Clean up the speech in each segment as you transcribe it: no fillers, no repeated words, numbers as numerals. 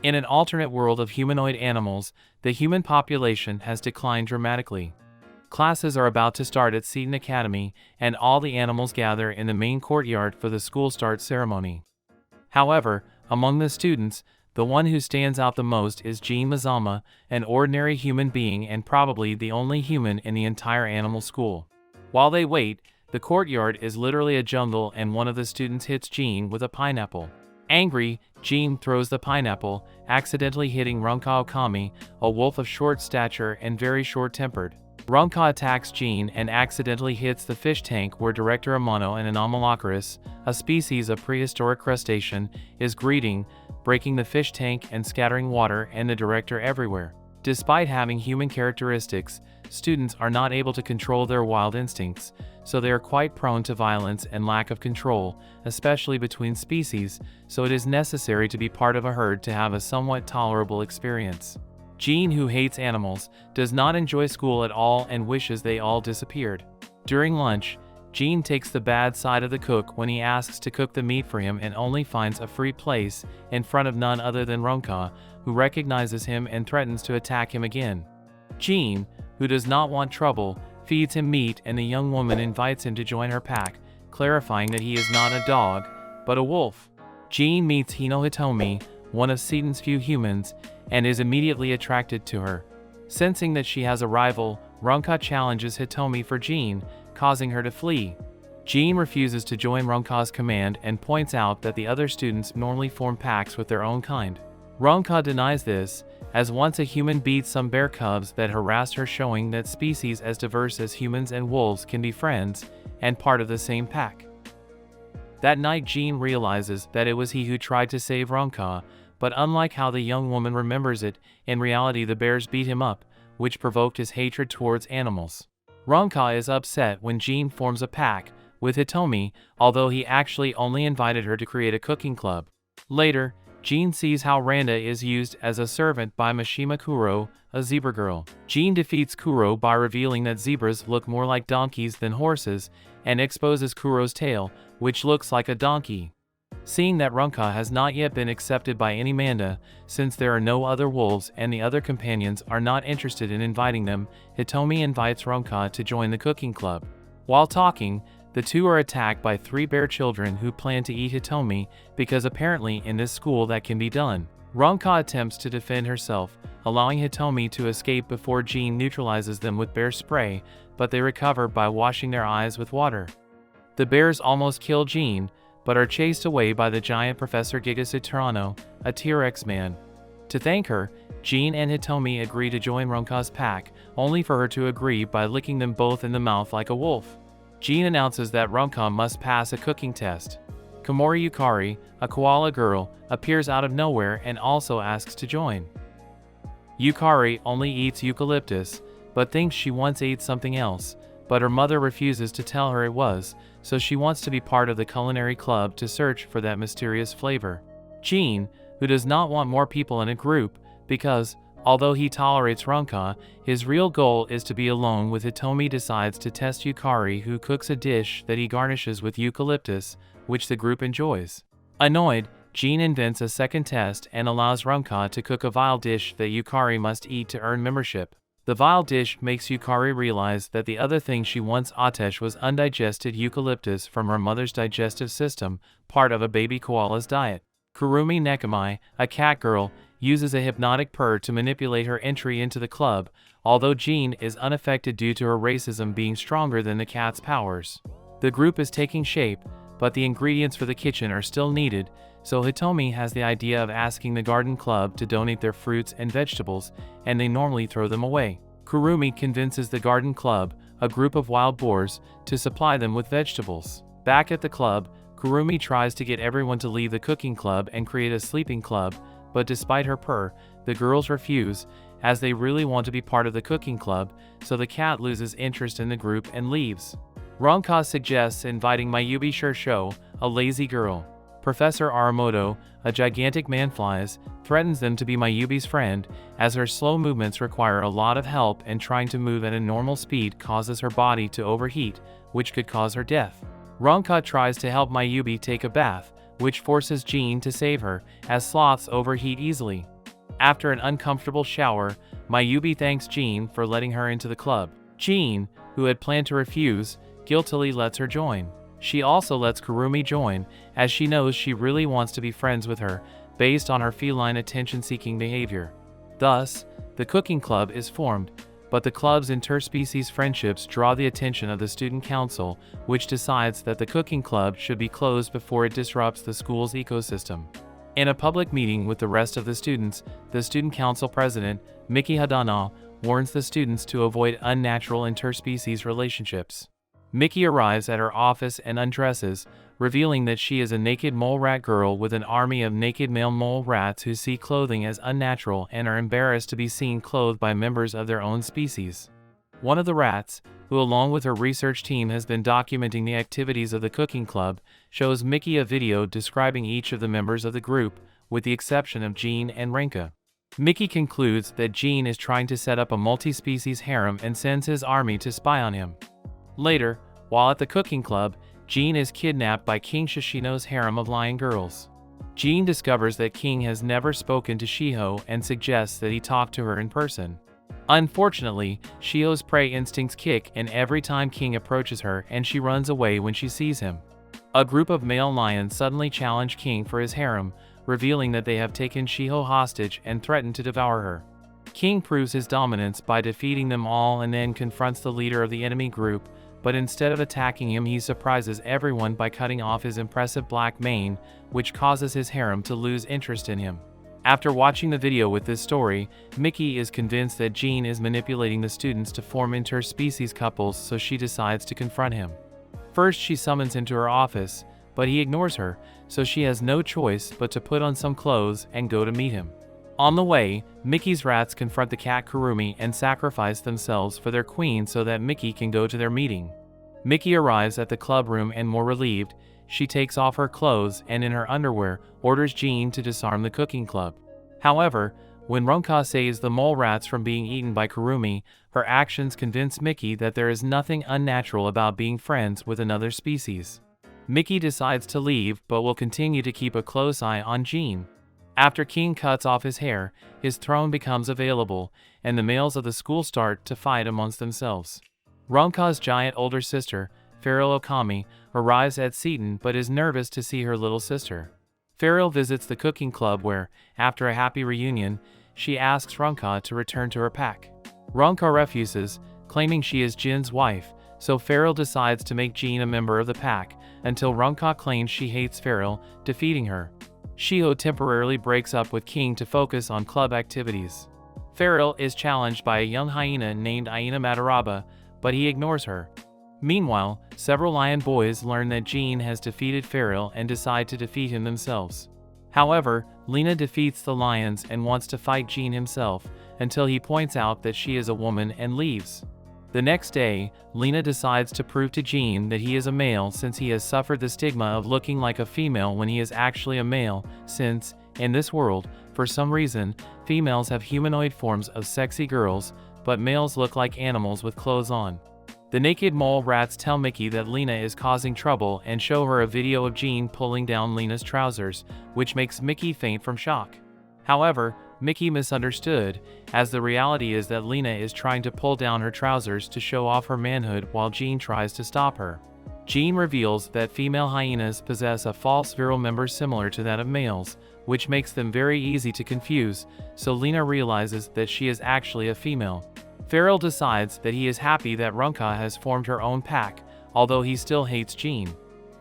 In an alternate world of humanoid animals, the human population has declined dramatically. Classes are about to start at Seton Academy, and all the animals gather in the main courtyard for the school start ceremony. However, among the students, the one who stands out the most is Jean Mazama, an ordinary human being and probably the only human in the entire animal school. While they wait, the courtyard is literally a jungle and one of the students hits Jean with a pineapple. Angry, Jean throws the pineapple, accidentally hitting Ronka Okami, a wolf of short stature and very short-tempered. Ronka attacks Jean and accidentally hits the fish tank where Director Amano and Anomalocaris, a species of prehistoric crustacean, is greeting, breaking the fish tank and scattering water and the director everywhere. Despite having human characteristics, students are not able to control their wild instincts, so they are quite prone to violence and lack of control, especially between species, so it is necessary to be part of a herd to have a somewhat tolerable experience. Jean, who hates animals, does not enjoy school at all and wishes they all disappeared. During lunch, Jean takes the bad side of the cook when he asks to cook the meat for him and only finds a free place in front of none other than Ronka, who recognizes him and threatens to attack him again. Jean, who does not want trouble, feeds him meat and the young woman invites him to join her pack, clarifying that he is not a dog, but a wolf. Jean meets Hino Hitomi, one of Seton's few humans, and is immediately attracted to her. Sensing that she has a rival, Ronka challenges Hitomi for Jean, causing her to flee. Jean refuses to join Ronka's command and points out that the other students normally form packs with their own kind. Ronka denies this, as once a human beat some bear cubs that harassed her, showing that species as diverse as humans and wolves can be friends and part of the same pack. That night Jean realizes that it was he who tried to save Ronka, but unlike how the young woman remembers it, in reality the bears beat him up, which provoked his hatred towards animals. Ronka is upset when Jean forms a pack with Hitomi, although he actually only invited her to create a cooking club. Later, Jean sees how Randa is used as a servant by Mishima Kuro, a zebra girl. Jean defeats Kuro by revealing that zebras look more like donkeys than horses, and exposes Kuro's tail, which looks like a donkey. Seeing that Ronka has not yet been accepted by any Manda, since there are no other wolves and the other companions are not interested in inviting them, Hitomi invites Ronka to join the cooking club. While talking, the two are attacked by 3 bear children who plan to eat Hitomi, because apparently in this school that can be done. Ronka attempts to defend herself, allowing Hitomi to escape before Jean neutralizes them with bear spray, but they recover by washing their eyes with water. The bears almost kill Jean, but are chased away by the giant Professor Gigasaturano, a T-Rex man. To thank her, Jean and Hitomi agree to join Ronka's pack, only for her to agree by licking them both in the mouth like a wolf. Jean announces that Ronka must pass a cooking test. Komori Yukari, a koala girl, appears out of nowhere and also asks to join. Yukari only eats eucalyptus, but thinks she once ate something else, but her mother refuses to tell her it was, so she wants to be part of the culinary club to search for that mysterious flavor. Jean, who does not want more people in a group, because, although he tolerates Ronka, his real goal is to be alone with Hitomi, decides to test Yukari, who cooks a dish that he garnishes with eucalyptus, which the group enjoys. Annoyed, Jean invents a second test and allows Ronka to cook a vile dish that Yukari must eat to earn membership. The vile dish makes Yukari realize that the other thing she once ate was undigested eucalyptus from her mother's digestive system, part of a baby koala's diet. Kurumi Nekamai, a cat girl, uses a hypnotic purr to manipulate her entry into the club, although Jean is unaffected due to her racism being stronger than the cat's powers. The group is taking shape, but the ingredients for the kitchen are still needed, so Hitomi has the idea of asking the garden club to donate their fruits and vegetables, and they normally throw them away. Kurumi convinces the garden club, a group of wild boars, to supply them with vegetables. Back at the club, Kurumi tries to get everyone to leave the cooking club and create a sleeping club, but despite her purr, the girls refuse, as they really want to be part of the cooking club, so the cat loses interest in the group and leaves. Ronka suggests inviting Mayubi Shirsho, a lazy girl. Professor Aramoto, a gigantic man-flies, threatens them to be Mayubi's friend, as her slow movements require a lot of help and trying to move at a normal speed causes her body to overheat, which could cause her death. Ronka tries to help Mayubi take a bath, which forces Jean to save her, as sloths overheat easily. After an uncomfortable shower, Mayubi thanks Jean for letting her into the club. Jean, who had planned to refuse, guiltily lets her join. She also lets Kurumi join, as she knows she really wants to be friends with her, based on her feline attention-seeking behavior. Thus, the cooking club is formed, but the club's interspecies friendships draw the attention of the student council, which decides that the cooking club should be closed before it disrupts the school's ecosystem. In a public meeting with the rest of the students, the student council president, Miki Hadano, warns the students to avoid unnatural interspecies relationships. Miki arrives at her office and undresses, revealing that she is a naked mole rat girl with an army of naked male mole rats who see clothing as unnatural and are embarrassed to be seen clothed by members of their own species. One of the rats, who along with her research team has been documenting the activities of the cooking club, shows Miki a video describing each of the members of the group, with the exception of Jean and Renka. Miki concludes that Jean is trying to set up a multi-species harem and sends his army to spy on him. Later, while at the cooking club, Jean is kidnapped by King Shishino's harem of lion girls. Jean discovers that King has never spoken to Shiho and suggests that he talk to her in person. Unfortunately, Shiho's prey instincts kick in every time King approaches her, and she runs away when she sees him. A group of male lions suddenly challenge King for his harem, revealing that they have taken Shiho hostage and threaten to devour her. King proves his dominance by defeating them all and then confronts the leader of the enemy group, but instead of attacking him, he surprises everyone by cutting off his impressive black mane, which causes his harem to lose interest in him. After watching the video with this story, Miki is convinced that Jean is manipulating the students to form interspecies couples, so she decides to confront him. First, she summons him to her office, but he ignores her, so she has no choice but to put on some clothes and go to meet him. On the way, Miki's rats confront the cat Kurumi and sacrifice themselves for their queen so that Miki can go to their meeting. Miki arrives at the club room and, more relieved, she takes off her clothes and in her underwear orders Jean to disarm the cooking club. However, when Ronka saves the mole rats from being eaten by Kurumi, her actions convince Miki that there is nothing unnatural about being friends with another species. Miki decides to leave but will continue to keep a close eye on Jean. After King cuts off his hair, his throne becomes available, and the males of the school start to fight amongst themselves. Ronka's giant older sister, Farrell Okami, arrives at Seton but is nervous to see her little sister. Farrell visits the cooking club where, after a happy reunion, she asks Ronka to return to her pack. Ronka refuses, claiming she is Jin's wife, so Farrell decides to make Jean a member of the pack, until Ronka claims she hates Farrell, defeating her. Shiho temporarily breaks up with King to focus on club activities. Farrell is challenged by a young hyena named Aina Madaraba, but he ignores her. Meanwhile, several lion boys learn that Jean has defeated Farrell and decide to defeat him themselves. However, Lena defeats the lions and wants to fight Jean himself, until he points out that she is a woman and leaves. The next day, Lena decides to prove to Jean that he is a male since he has suffered the stigma of looking like a female when he is actually a male, since, in this world, for some reason, females have humanoid forms of sexy girls, but males look like animals with clothes on. The naked mole rats tell Miki that Lena is causing trouble and show her a video of Jean pulling down Lena's trousers, which makes Miki faint from shock. However, Miki misunderstood, as the reality is that Lena is trying to pull down her trousers to show off her manhood while Jean tries to stop her. Jean reveals that female hyenas possess a false virile member similar to that of males, which makes them very easy to confuse, so Lena realizes that she is actually a female. Farrell decides that he is happy that Ronka has formed her own pack, although he still hates Jean.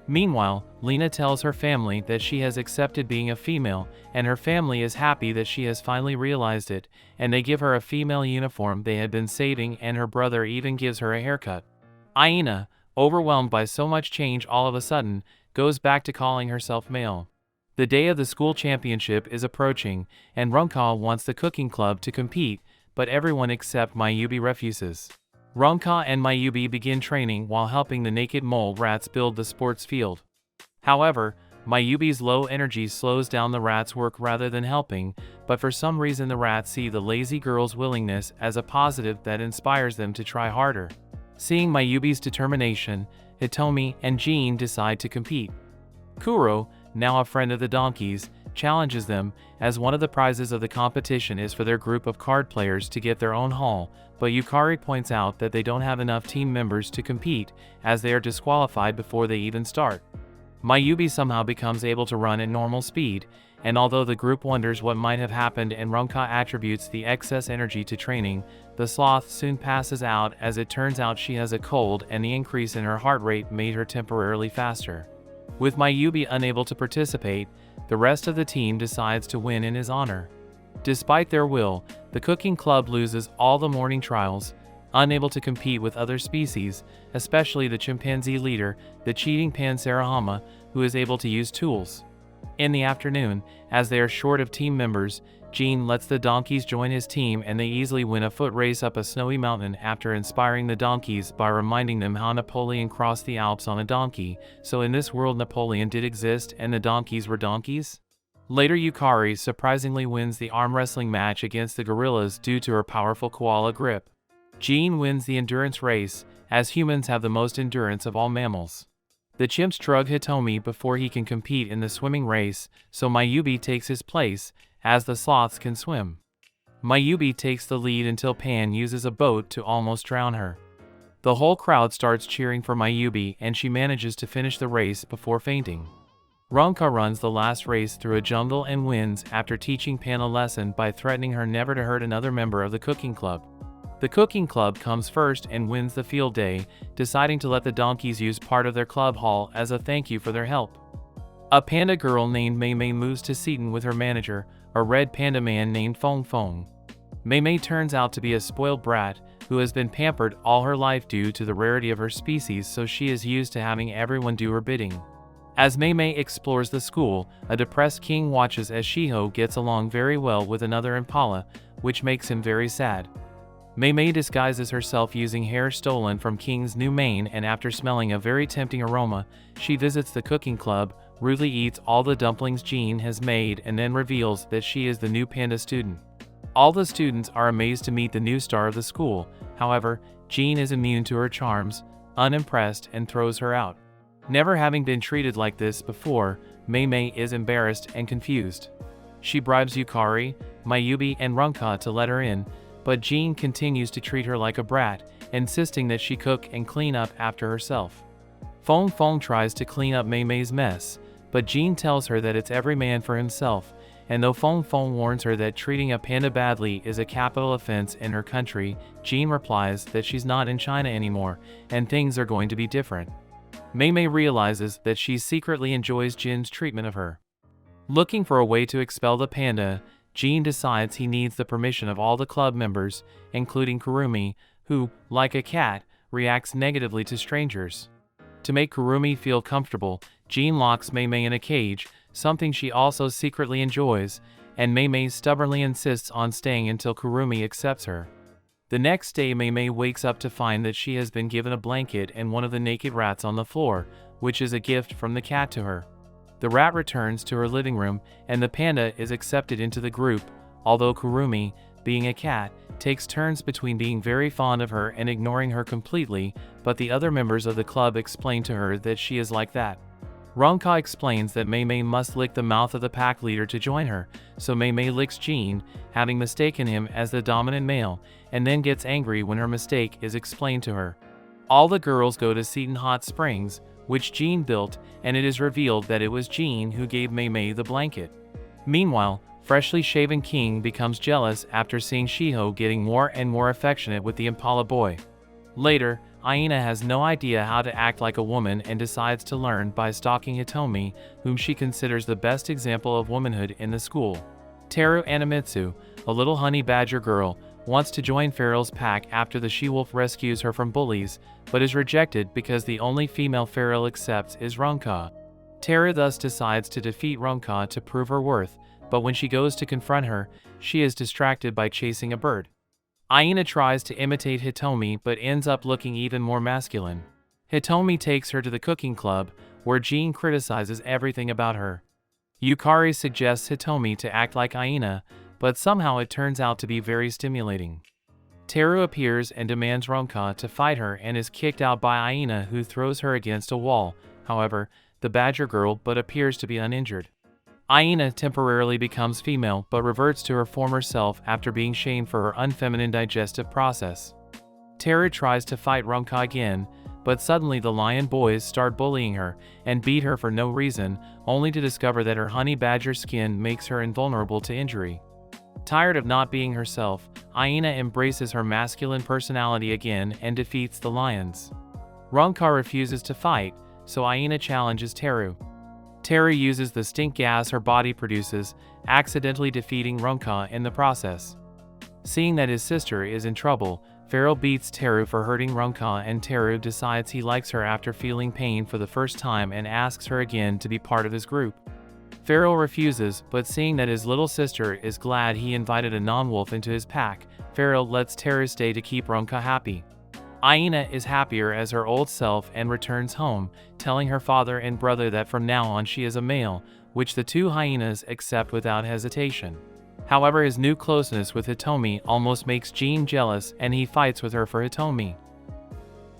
Meanwhile, Lena tells her family that she has accepted being a female, and her family is happy that she has finally realized it, and they give her a female uniform they had been saving, and her brother even gives her a haircut. Aina, overwhelmed by so much change all of a sudden, goes back to calling herself male. The day of the school championship is approaching, and Ronka wants the cooking club to compete, but everyone except Mayubi refuses. Ronka and Mayubi begin training while helping the naked mole rats build the sports field. However, Mayubi's low energy slows down the rats' work rather than helping, but for some reason the rats see the lazy girl's willingness as a positive that inspires them to try harder. Seeing Mayubi's determination, Hitomi and Jean decide to compete. Kuro, now a friend of the donkeys, challenges them, as one of the prizes of the competition is for their group of card players to get their own hall, but Yukari points out that they don't have enough team members to compete, as they are disqualified before they even start. Mayubi somehow becomes able to run at normal speed, and although the group wonders what might have happened and Ronka attributes the excess energy to training, the sloth soon passes out as it turns out she has a cold and the increase in her heart rate made her temporarily faster. With Mayubi unable to participate, the rest of the team decides to win in his honor. Despite their will, the cooking club loses all the morning trials, unable to compete with other species, especially the chimpanzee leader, the cheating Pansarahama, who is able to use tools. In the afternoon, as they are short of team members, Jean lets the donkeys join his team and they easily win a foot race up a snowy mountain after inspiring the donkeys by reminding them how Napoleon crossed the Alps on a donkey, so in this world Napoleon did exist and the donkeys were donkeys? Later Yukari surprisingly wins the arm wrestling match against the gorillas due to her powerful koala grip. Jean wins the endurance race, as humans have the most endurance of all mammals. The chimps drug Hitomi before he can compete in the swimming race, so Mayubi takes his place, as the sloths can swim. Mayubi takes the lead until Pan uses a boat to almost drown her. The whole crowd starts cheering for Mayubi and she manages to finish the race before fainting. Ronka runs the last race through a jungle and wins after teaching Pan a lesson by threatening her never to hurt another member of the cooking club. The cooking club comes first and wins the field day, deciding to let the donkeys use part of their club hall as a thank you for their help. A panda girl named Mei Mei moves to Seton with her manager, a red panda man named Fong Fong. Mei Mei turns out to be a spoiled brat who has been pampered all her life due to the rarity of her species, so she is used to having everyone do her bidding. As Mei Mei explores the school, a depressed king watches as Shiho gets along very well with another impala, which makes him very sad. Mei Mei disguises herself using hair stolen from King's new mane, and after smelling a very tempting aroma, she visits the cooking club, rudely eats all the dumplings Jean has made, and then reveals that she is the new panda student. All the students are amazed to meet the new star of the school. However, Jean is immune to her charms, unimpressed, and throws her out. Never having been treated like this before, Mei Mei is embarrassed and confused. She bribes Yukari, Mayubi, and Ronka to let her in, but Jean continues to treat her like a brat, insisting that she cook and clean up after herself. Fong Fong tries to clean up Mei Mei's mess, but Jean tells her that it's every man for himself, and though Fong Fong warns her that treating a panda badly is a capital offense in her country, Jean replies that she's not in China anymore, and things are going to be different. Mei Mei realizes that she secretly enjoys Jin's treatment of her. Looking for a way to expel the panda, Jean decides he needs the permission of all the club members, including Kurumi, who, like a cat, reacts negatively to strangers. To make Kurumi feel comfortable, Jean locks Mei Mei in a cage, something she also secretly enjoys, and Mei Mei stubbornly insists on staying until Kurumi accepts her. The next day Mei Mei wakes up to find that she has been given a blanket and one of the naked rats on the floor, which is a gift from the cat to her. The rat returns to her living room, and the panda is accepted into the group, although Kurumi, being a cat, takes turns between being very fond of her and ignoring her completely, but the other members of the club explain to her that she is like that. Ronka explains that Mei Mei must lick the mouth of the pack leader to join her, so Mei Mei licks Jean, having mistaken him as the dominant male, and then gets angry when her mistake is explained to her. All the girls go to Seton Hot Springs, which Jean built, and it is revealed that it was Jean who gave Mei Mei the blanket. Meanwhile, freshly shaven King becomes jealous after seeing Shiho getting more and more affectionate with the Impala boy. Later, Aina has no idea how to act like a woman and decides to learn by stalking Hitomi, whom she considers the best example of womanhood in the school. Teru Animitsu, a little honey badger girl, wants to join Farrell's pack after the she-wolf rescues her from bullies, but is rejected because the only female Farrell accepts is Ronka. Teru thus decides to defeat Ronka to prove her worth, but when she goes to confront her, she is distracted by chasing a bird. Aina tries to imitate Hitomi but ends up looking even more masculine. Hitomi takes her to the cooking club, where Jean criticizes everything about her. Yukari suggests Hitomi to act like Aina, but somehow it turns out to be very stimulating. Teru appears and demands Ronka to fight her and is kicked out by Aina, who throws her against a wall. However, the badger girl, but appears to be uninjured. Aina temporarily becomes female but reverts to her former self after being shamed for her unfeminine digestive process. Teru tries to fight Ronka again, but suddenly the lion boys start bullying her and beat her for no reason, only to discover that her honey badger skin makes her invulnerable to injury. Tired of not being herself, Aina embraces her masculine personality again and defeats the lions. Ronka refuses to fight, so Aina challenges Teru. Teru uses the stink gas her body produces, accidentally defeating Ronka in the process. Seeing that his sister is in trouble, Farrell beats Teru for hurting Ronka, and Teru decides he likes her after feeling pain for the first time and asks her again to be part of his group. Farrell refuses, but seeing that his little sister is glad he invited a non-wolf into his pack, Farrell lets Teru stay to keep Ronka happy. Aina is happier as her old self and returns home, telling her father and brother that from now on she is a male, which the two hyenas accept without hesitation. However, his new closeness with Hitomi almost makes Jean jealous, and he fights with her for Hitomi.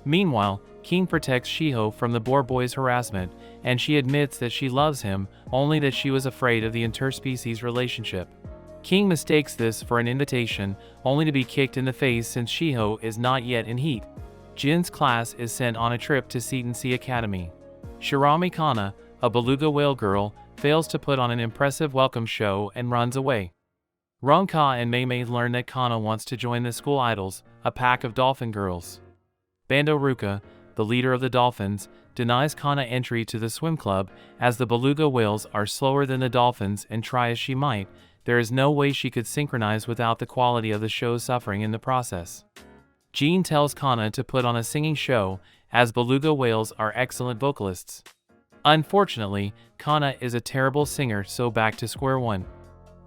Meanwhile, King protects Shiho from the boar boy's harassment, and she admits that she loves him, only that she was afraid of the interspecies relationship. King mistakes this for an invitation, only to be kicked in the face since Shiho is not yet in heat. Jin's class is sent on a trip to Seton Sea Academy. Shirami Kana, a beluga whale girl, fails to put on an impressive welcome show and runs away. Ronka and Mei learn that Kana wants to join the school idols, a pack of dolphin girls. Bando Ruka, the leader of the dolphins, denies Kana entry to the swim club, as the beluga whales are slower than the dolphins, and try as she might, there is no way she could synchronize without the quality of the show suffering in the process. Jean tells Kana to put on a singing show, as beluga whales are excellent vocalists. Unfortunately, Kana is a terrible singer, so back to square one.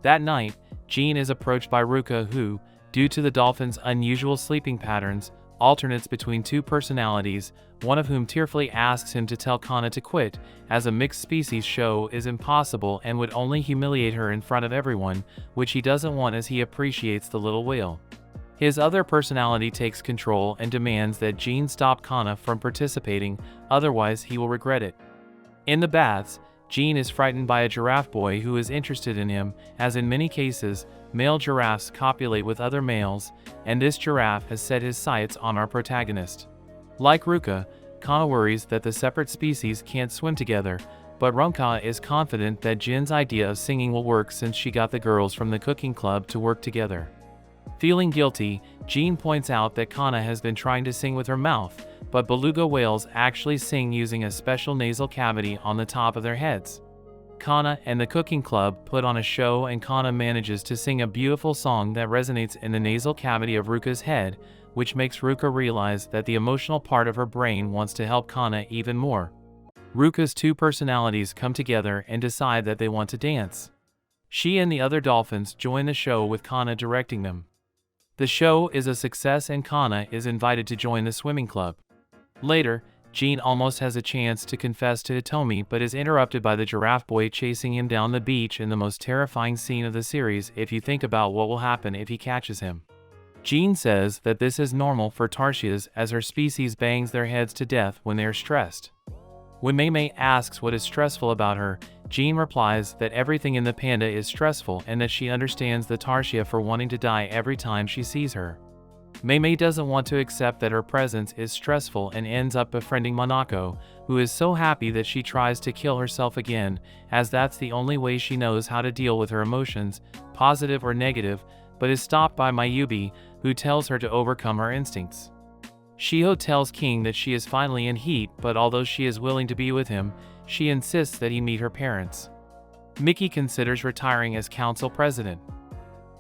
That night, Jean is approached by Ruka, who, due to the dolphins' unusual sleeping patterns, alternates between two personalities, one of whom tearfully asks him to tell Kana to quit, as a mixed-species show is impossible and would only humiliate her in front of everyone, which he doesn't want as he appreciates the little whale. His other personality takes control and demands that Jean stop Kana from participating, otherwise he will regret it. In the baths, Jean is frightened by a giraffe boy who is interested in him, as in many cases, male giraffes copulate with other males, and this giraffe has set his sights on our protagonist. Like Ruka, Kana worries that the separate species can't swim together, but Ronka is confident that Jin's idea of singing will work since she got the girls from the cooking club to work together. Feeling guilty, Jean points out that Kana has been trying to sing with her mouth, but beluga whales actually sing using a special nasal cavity on the top of their heads. Kana and the cooking club put on a show, and Kana manages to sing a beautiful song that resonates in the nasal cavity of Ruka's head, which makes Ruka realize that the emotional part of her brain wants to help Kana even more. Ruka's two personalities come together and decide that they want to dance. She and the other dolphins join the show with Kana directing them. The show is a success and Kana is invited to join the swimming club. Later, Jean almost has a chance to confess to Hitomi but is interrupted by the giraffe boy chasing him down the beach in the most terrifying scene of the series if you think about what will happen if he catches him. Jean says that this is normal for tarsiers as her species bangs their heads to death when they are stressed. When Mei asks what is stressful about her, Jean replies that everything in the panda is stressful and that she understands the tarsier for wanting to die every time she sees her. Mei doesn't want to accept that her presence is stressful and ends up befriending Monako, who is so happy that she tries to kill herself again, as that's the only way she knows how to deal with her emotions, positive or negative, but is stopped by Mayubi, who tells her to overcome her instincts. Shiho tells King that she is finally in heat, but although she is willing to be with him, she insists that he meet her parents. Mickey considers retiring as council president.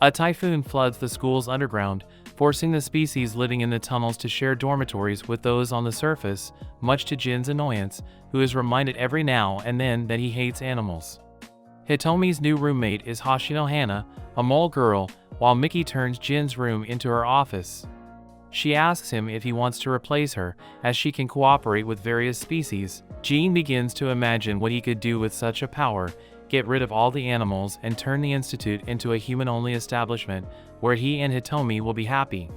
A typhoon floods the school's underground, forcing the species living in the tunnels to share dormitories with those on the surface, much to Jin's annoyance, who is reminded every now and then that he hates animals. Hitomi's new roommate is Hoshino Hana, a mole girl, while Mickey turns Jin's room into her office. She asks him if he wants to replace her, as she can cooperate with various species. Jin begins to imagine what he could do with such a power, get rid of all the animals and turn the institute into a human-only establishment where he and Hitomi will be happy.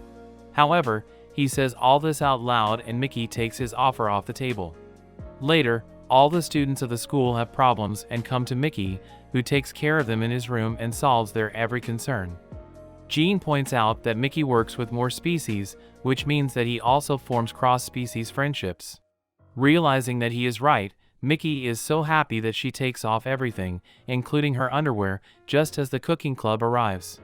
However, he says all this out loud and Mickey takes his offer off the table. Later, All the students of the school have problems and come to Mickey, who takes care of them in his room and solves their every concern. Jean points out that Mickey works with more species, which means that he also forms cross-species friendships. Realizing that he is right, Mickey is so happy that she takes off everything, including her underwear, just as the cooking club arrives.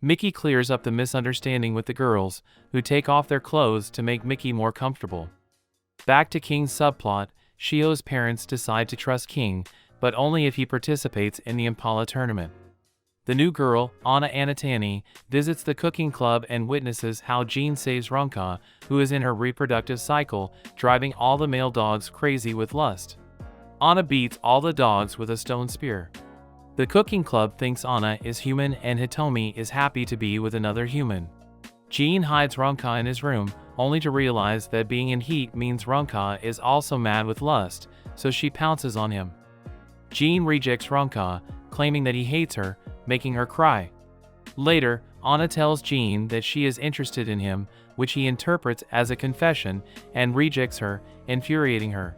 Mickey clears up the misunderstanding with the girls, who take off their clothes to make Mickey more comfortable. Back to King's subplot, Shiho's parents decide to trust King, but only if he participates in the Impala tournament. The new girl, Anna Anatani, visits the cooking club and witnesses how Jean saves Ronka, who is in her reproductive cycle, driving all the male dogs crazy with lust. Anna beats all the dogs with a stone spear. The cooking club thinks Anna is human and Hitomi is happy to be with another human. Jean hides Ronka in his room, only to realize that being in heat means Ronka is also mad with lust, so she pounces on him. Jean rejects Ronka, claiming that he hates her, making her cry. Later, Anna tells Jean that she is interested in him, which he interprets as a confession, and rejects her, infuriating her.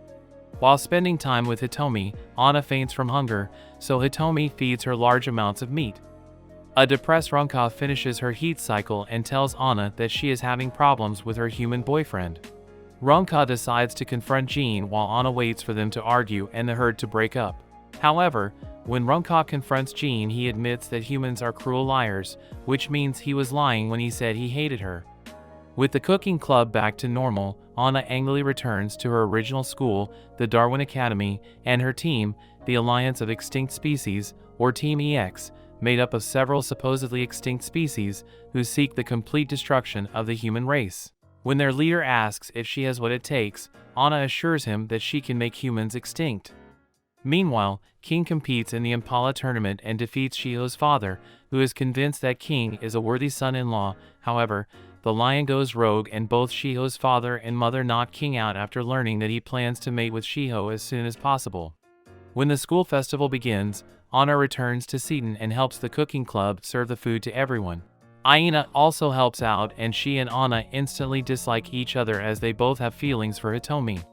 While spending time with Hitomi, Anna faints from hunger, so Hitomi feeds her large amounts of meat. A depressed Ronka finishes her heat cycle and tells Anna that she is having problems with her human boyfriend. Ronka decides to confront Jean while Anna waits for them to argue and the herd to break up. However, when Ronka confronts Jean, he admits that humans are cruel liars, which means he was lying when he said he hated her. With the cooking club back to normal, Anna angrily returns to her original school, the Darwin Academy, and her team, the Alliance of Extinct Species, or Team EX, made up of several supposedly extinct species who seek the complete destruction of the human race. When their leader asks if she has what it takes, Anna assures him that she can make humans extinct. Meanwhile, King competes in the Impala tournament and defeats Shiho's father, who is convinced that King is a worthy son-in-law. However, the lion goes rogue and both Shiho's father and mother knock King out after learning that he plans to mate with Shiho as soon as possible. When the school festival begins, Anna returns to Seton and helps the cooking club serve the food to everyone. Aina also helps out, and she and Anna instantly dislike each other as they both have feelings for Hitomi.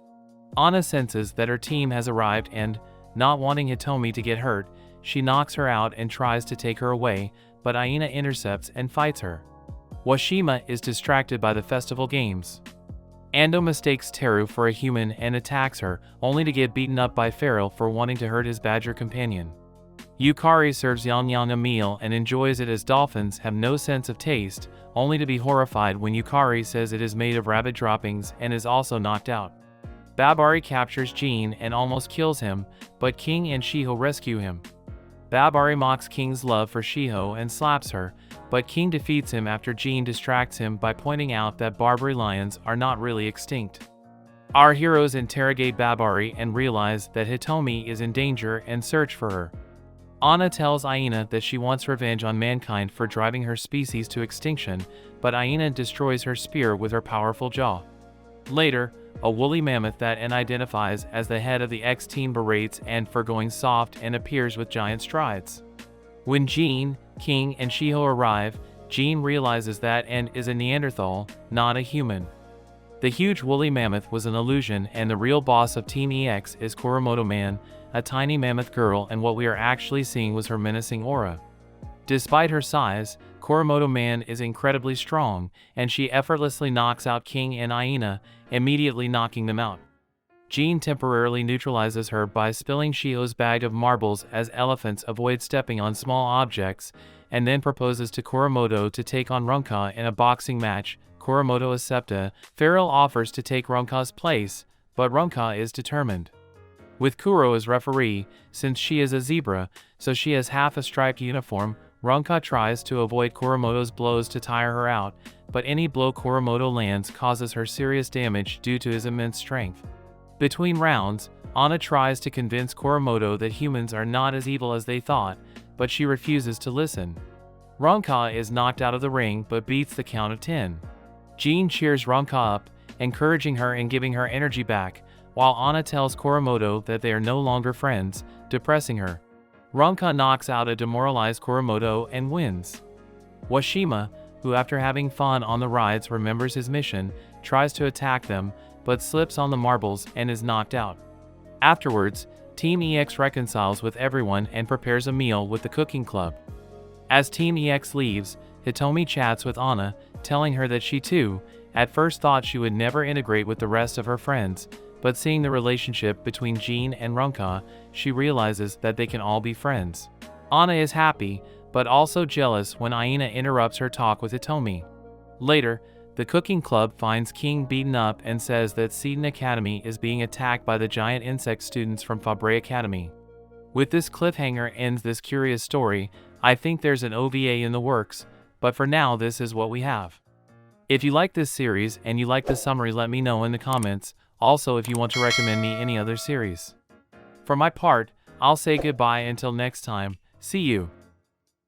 Anna senses that her team has arrived and, not wanting Hitomi to get hurt, she knocks her out and tries to take her away, but Aina intercepts and fights her. Washima is distracted by the festival games. Ando mistakes Teru for a human and attacks her, only to get beaten up by Farrell for wanting to hurt his badger companion. Yukari serves Yang Yang a meal and enjoys it as dolphins have no sense of taste, only to be horrified when Yukari says it is made of rabbit droppings and is also knocked out. Babari captures Jean and almost kills him, but King and Shiho rescue him. Babari mocks King's love for Shiho and slaps her, but King defeats him after Jean distracts him by pointing out that Barbary lions are not really extinct. Our heroes interrogate Babari and realize that Hitomi is in danger and search for her. Anna tells Aina that she wants revenge on mankind for driving her species to extinction, but Aina destroys her spear with her powerful jaw. Later, a woolly mammoth that N identifies as the head of the X-Team berates N for going soft and appears with giant strides. When Jean, King, and Shiho arrive, Jean realizes that N is a Neanderthal, not a human. The huge woolly mammoth was an illusion, and the real boss of Team EX is Kuramoto Man, a tiny mammoth girl, and what we are actually seeing was her menacing aura. Despite her size, Kuramoto Man is incredibly strong, and she effortlessly knocks out King and Aina, immediately knocking them out. Jean temporarily neutralizes her by spilling Shiho's bag of marbles as elephants avoid stepping on small objects, and then proposes to Kuramoto to take on Ronka in a boxing match. Kuramoto accepts. Farrell offers to take Ronka's place, but Ronka is determined. With Kuro as referee, since she is a zebra, so she has half a striped uniform, Ronka tries to avoid Kuramoto's blows to tire her out, but any blow Kuramoto lands causes her serious damage due to his immense strength. Between rounds, Anna tries to convince Kuramoto that humans are not as evil as they thought, but she refuses to listen. Ronka is knocked out of the ring but beats the count of 10. Jean cheers Ronka up, encouraging her and giving her energy back, while Anna tells Kuramoto that they are no longer friends, depressing her. Ronka knocks out a demoralized Kuramoto and wins. Washima, who after having fun on the rides remembers his mission, tries to attack them, but slips on the marbles and is knocked out. Afterwards, Team EX reconciles with everyone and prepares a meal with the cooking club. As Team EX leaves, Hitomi chats with Anna, telling her that she too, at first thought she would never integrate with the rest of her friends, but seeing the relationship between Jean and Runka, she realizes that they can all be friends. Anna is happy, but also jealous when Aina interrupts her talk with Hitomi. Later, the cooking club finds King beaten up and says that Seton Academy is being attacked by the giant insect students from Fabre Academy. With this cliffhanger ends this curious story. I think there's an OVA in the works, but for now this is what we have. If you like this series and you like the summary, let me know in the comments. Also, if you want to recommend me any other series. For my part, I'll say goodbye until next time. See you.